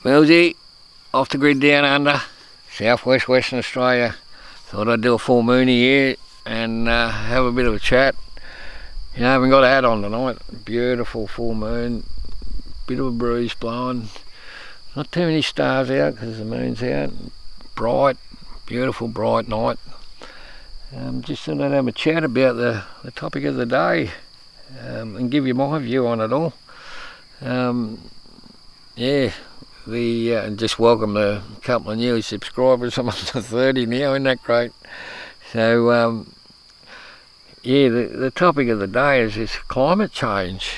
Millsy, off the grid down under, southwest Western Australia. Thought I'd do a full moony here and have a bit of a chat. You know, I haven't got a hat on tonight. Beautiful full moon, bit of a breeze blowing. Not too many stars out because the moon's out. Bright, beautiful bright night. Just thought I'd have a chat about the topic of the day and give you my view on it all. Just welcome a couple of new subscribers. I'm up to 30 now, isn't that great? So, the topic of the day is this climate change.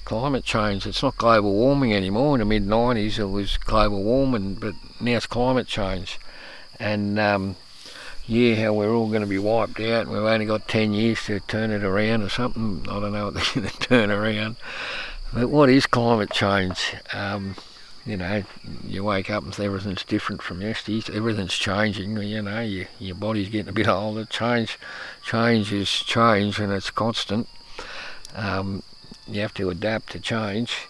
Climate change. It's not global warming anymore. In the mid-90s it was global warming, but now it's climate change. And how we're all going to be wiped out and we've only got 10 years to turn it around or something. I don't know what they're going to turn around. But what is climate change? You know, you wake up and everything's different from yesterday. Everything's changing. You know, your body's getting a bit older. Change is change, and it's constant. You have to adapt to change.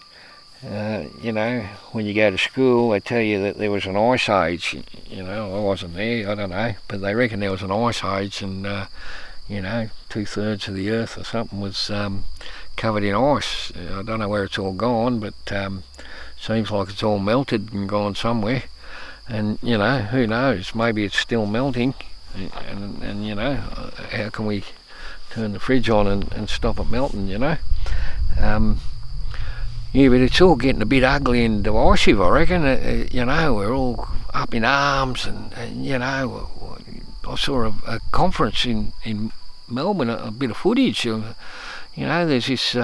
You know, when you go to school, they tell you that there was an ice age. You know, I wasn't there. I don't know, but they reckon there was an ice age, and you know, 2/3 of the Earth or something was covered in ice. I don't know where it's all gone, but seems like it's all melted and gone somewhere. And you know, who knows? Maybe it's still melting. And you know, how can we turn the fridge on and stop it melting? You know. But it's all getting a bit ugly and divisive, I reckon. You know, we're all up in arms, and you know, I saw a conference in Melbourne, a bit of footage of, you know, there's this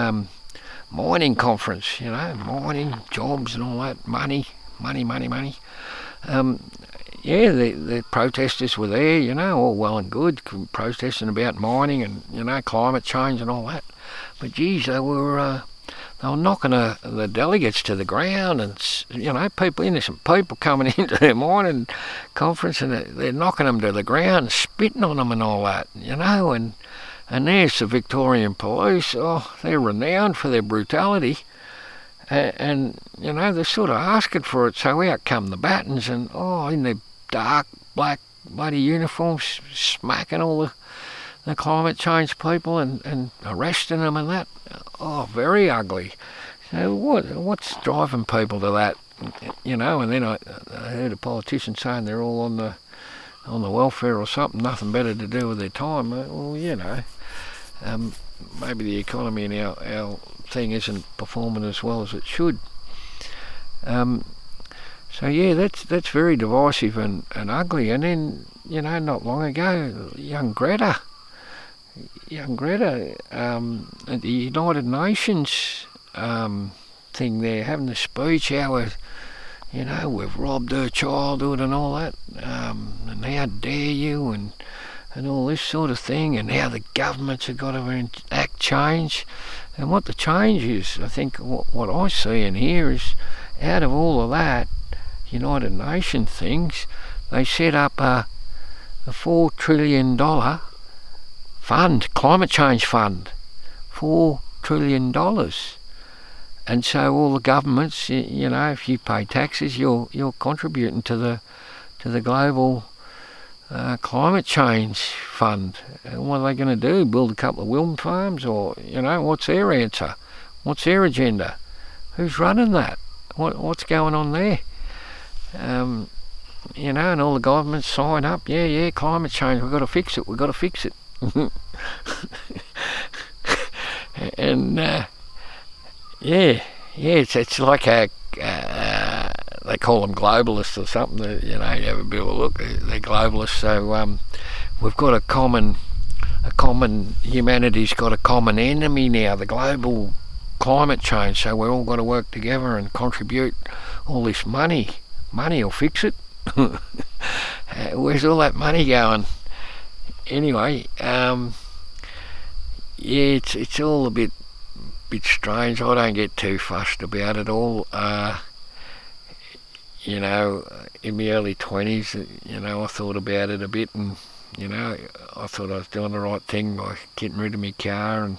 mining conference, you know, mining, jobs and all that, money. The protesters were there, you know, all well and good, protesting about mining and, you know, climate change and all that. But geez, they were knocking the delegates to the ground, and you know, innocent people coming into their mining conference, and they're knocking them to the ground, spitting on them and all that, you know. And there's the Victorian police. Oh, they're renowned for their brutality, and you know, they're sort of asking for it. So out come the Battens, and in their dark black bloody uniforms, smacking all the climate change people and arresting them and that. Oh, very ugly. So what's driving people to that? You know, and then I heard a politician saying they're all on the welfare or something, nothing better to do with their time. Well, you know, maybe the economy in our thing isn't performing as well as it should. So yeah, that's very divisive and ugly. And then, you know, not long ago, young Greta, at the United Nations thing there, having the speech, how you know, we've robbed her childhood and all that, and how dare you, and all this sort of thing, and how the governments have got to enact change. And what the change is, I think what I see in here is, out of all of that United Nations things, they set up a $4 trillion fund, climate change fund, $4 trillion. And so all the governments, you know, if you pay taxes, you're contributing to the global climate change fund. And what are they going to do? Build a couple of wind farms, or you know, what's their answer? What's their agenda? Who's running that? What's going on there? You know, and all the governments sign up. Yeah, climate change. We've got to fix it. And it's like they call them globalists or something. You know, you have a bit of a look. They're globalists. So we've got a common humanity's got a common enemy now, the global climate change. So we're all got to work together and contribute all this money. Money will fix it. Where's all that money going? Anyway, it's all a bit strange. I don't get too fussed about it all. You know, in my early 20s, you know, I thought about it a bit, and you know, I thought I was doing the right thing by getting rid of my car and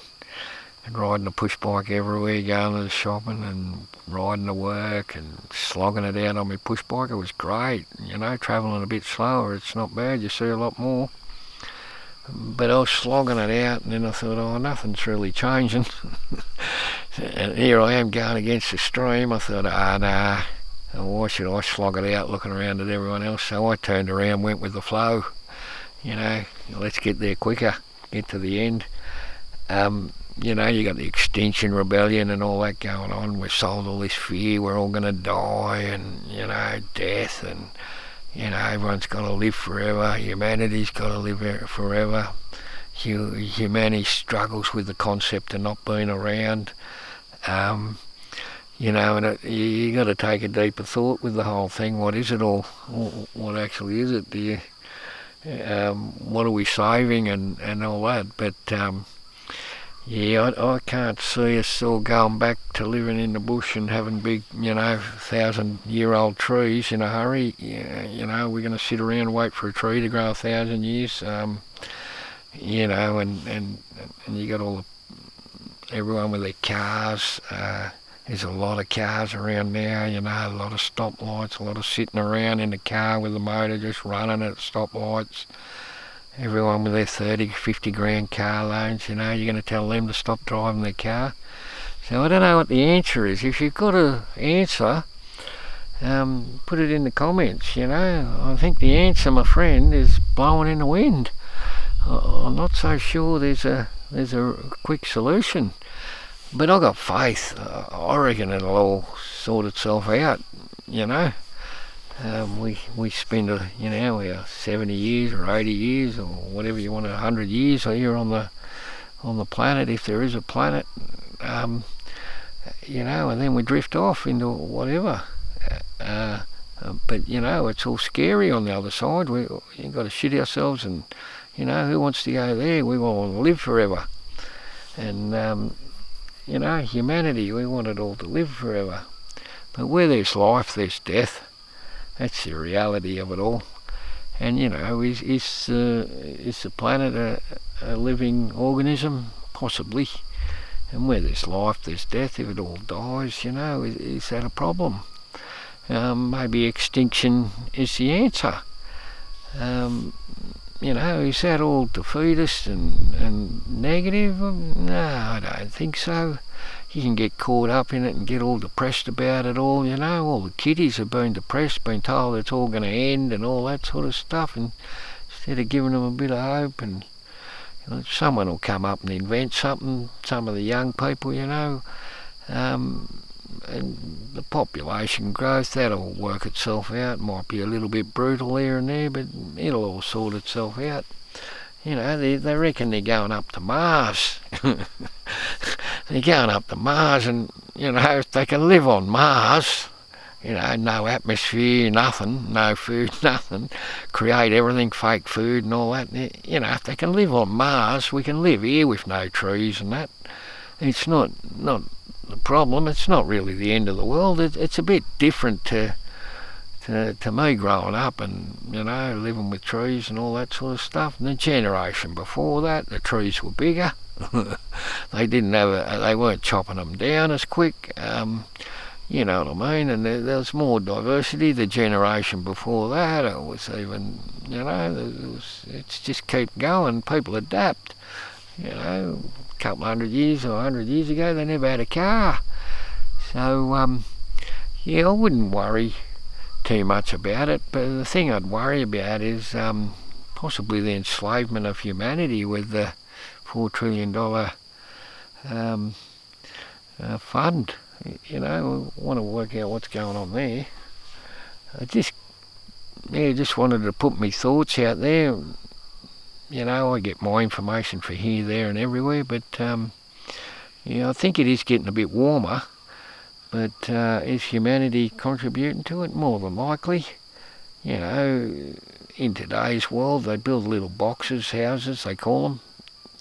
and riding a push bike everywhere, going to the shopping and riding to work and slogging it out on my push bike. It was great, travelling a bit slower. It's not bad, you see a lot more. But I was slogging it out, and then I thought, oh, nothing's really changing. And here I am going against the stream. I thought, nah, why should I slog it out looking around at everyone else? So I turned around, went with the flow. Let's get there quicker, get to the end. You got the Extinction Rebellion and all that going on. We're sold all this fear, we're all going to die, and, death, and, everyone's got to live forever. Humanity's got to live forever. Humanity struggles with the concept of not being around. And you got to take a deeper thought with the whole thing. What is it all? What actually is it? What are we saving and all that? But I can't see us all going back to living in the bush and having big, 1,000-year-old trees in a hurry. We're going to sit around and wait for a tree to grow 1,000 years. And you got everyone with their cars. There's a lot of cars around now, a lot of stoplights, a lot of sitting around in the car with the motor just running at stoplights. Everyone with their 30, 50 grand car loans, you're going to tell them to stop driving their car. So I don't know what the answer is. If you've got an answer, put it in the comments, I think the answer, my friend, is blowing in the wind. I'm not so sure there's a quick solution. But I've got faith. I reckon it'll all sort itself out, we spend, our 70 years or 80 years or whatever you want, 100 years here on the planet, if there is a planet, and then we drift off into whatever. But, it's all scary on the other side. We've got to shit ourselves, and, who wants to go there? We want to live forever. And, humanity, we want it all to live forever. But where there's life, there's death. That's the reality of it all. And, is the planet a living organism? Possibly. And where there's life, there's death. If it all dies, is that a problem? Maybe extinction is the answer. Is that all defeatist and negative? No, I don't think so. You can get caught up in it and get all depressed about it all, all the kiddies have been depressed, been told it's all going to end and all that sort of stuff, and instead of giving them a bit of hope, and someone will come up and invent something, some of the young people, and the population growth, that'll work itself out. Might be a little bit brutal here and there, but it'll all sort itself out. They reckon they're going up to Mars. They're going up to Mars, and, if they can live on Mars, no atmosphere, nothing, no food, nothing, create everything, fake food and all that, if they can live on Mars, we can live here with no trees and that. It's not the problem. It's not really the end of the world. It's a bit different to me growing up and, living with trees and all that sort of stuff. And the generation before that, the trees were bigger. They weren't chopping them down as quick. You know what I mean? And there was more diversity. The generation before that, it was even, it's just keep going. People adapt. A couple 100 years or 100 years ago, they never had a car. So, I wouldn't worry too much about it, but the thing I'd worry about is possibly the enslavement of humanity with the $4 trillion fund. We want to work out what's going on there. I just wanted to put my thoughts out there. I get my information from here, there and everywhere, but I think it is getting a bit warmer. But is humanity contributing to it? More than likely. In today's world, they build little boxes, houses, they call them,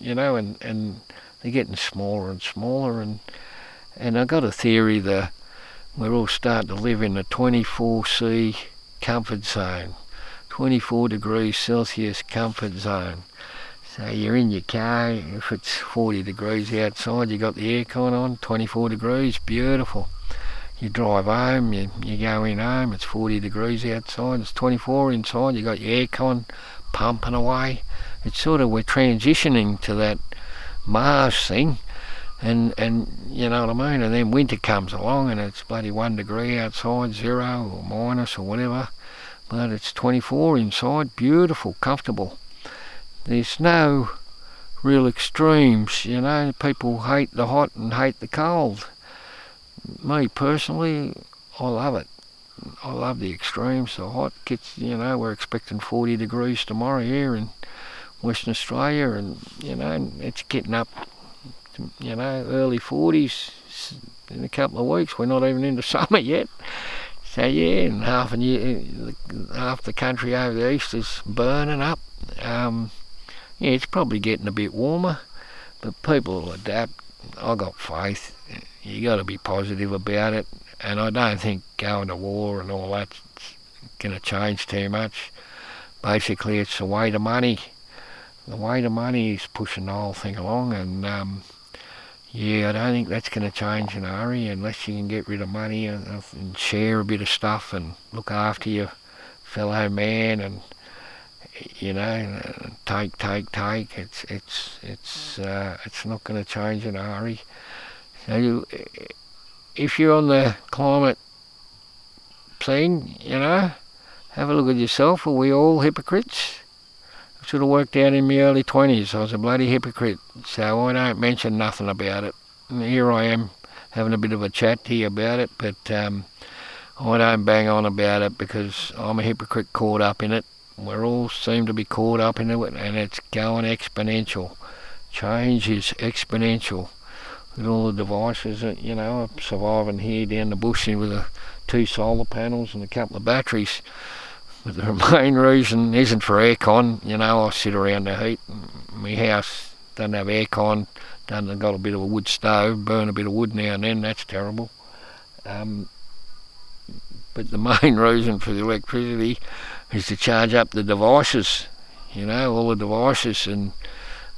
and they're getting smaller and smaller. And I got a theory that we're all starting to live in a 24C comfort zone, 24 degrees Celsius comfort zone. So you're in your car, if it's 40 degrees outside, you got the aircon on, 24 degrees, beautiful. You drive home, you go in home, it's 40 degrees outside, it's 24 inside, you got your aircon pumping away. It's sort of, we're transitioning to that Mars thing, and you know what I mean, and then winter comes along and it's bloody 1 degree outside, 0 or minus or whatever, but it's 24 inside, beautiful, comfortable. There's no real extremes, you know. People hate the hot and hate the cold. Me personally, I love it. I love the extremes. The hot gets, you know, we're expecting 40 degrees tomorrow here in Western Australia, and you know, it's getting up to, you know, early 40s in a couple of weeks. We're not even into summer yet. So yeah, and half the country over the east is burning up. Yeah, it's probably getting a bit warmer, but people will adapt. I got faith. You got to be positive about it, and I don't think going to war and all that's going to change too much. Basically, it's the weight of money. The weight of money is pushing the whole thing along, and yeah, I don't think that's going to change in a hurry unless you can get rid of money and share a bit of stuff and look after your fellow man, and you know, take. It's not going to change in a hurry. So if you're on the climate thing, you know, have a look at yourself. Are we all hypocrites? I should have worked out in my early 20s. I was a bloody hypocrite, so I don't mention nothing about it. And here I am having a bit of a chat to you about it, but I don't bang on about it because I'm a hypocrite caught up in it. We all seem to be caught up in it, and it's going exponential. Change is exponential. With all the devices, you know, I'm surviving here down the bush with 2 solar panels and a couple of batteries. But the main reason isn't for aircon. You know, I sit around the heat. My house doesn't have aircon. Doesn't got a bit of a wood stove. Burn a bit of wood now and then. That's terrible. But the main reason for the electricity is to charge up the devices. You know, all the devices and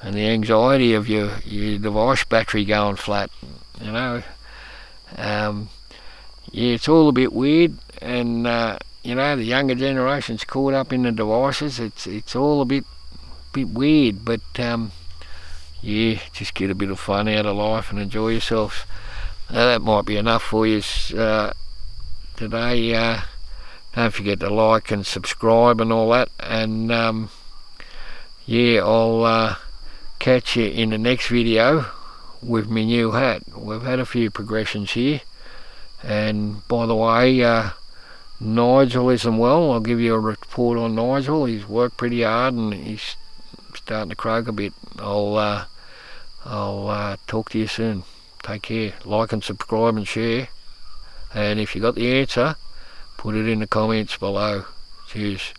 the anxiety of your device battery going flat. You know, yeah, it's all a bit weird, and you know, the younger generation's caught up in the devices. It's all a bit weird, but yeah, just get a bit of fun out of life and enjoy yourselves. That might be enough for you today. Don't forget to like and subscribe and all that, and yeah, I'll catch you in the next video with my new hat. We've had a few progressions here, and by the way, Nigel isn't well. I'll give you a report on Nigel. He's worked pretty hard and he's starting to croak a bit. I'll talk to you soon. Take care. Like and subscribe and share, and if you got the answer, put it in the comments below. Cheers.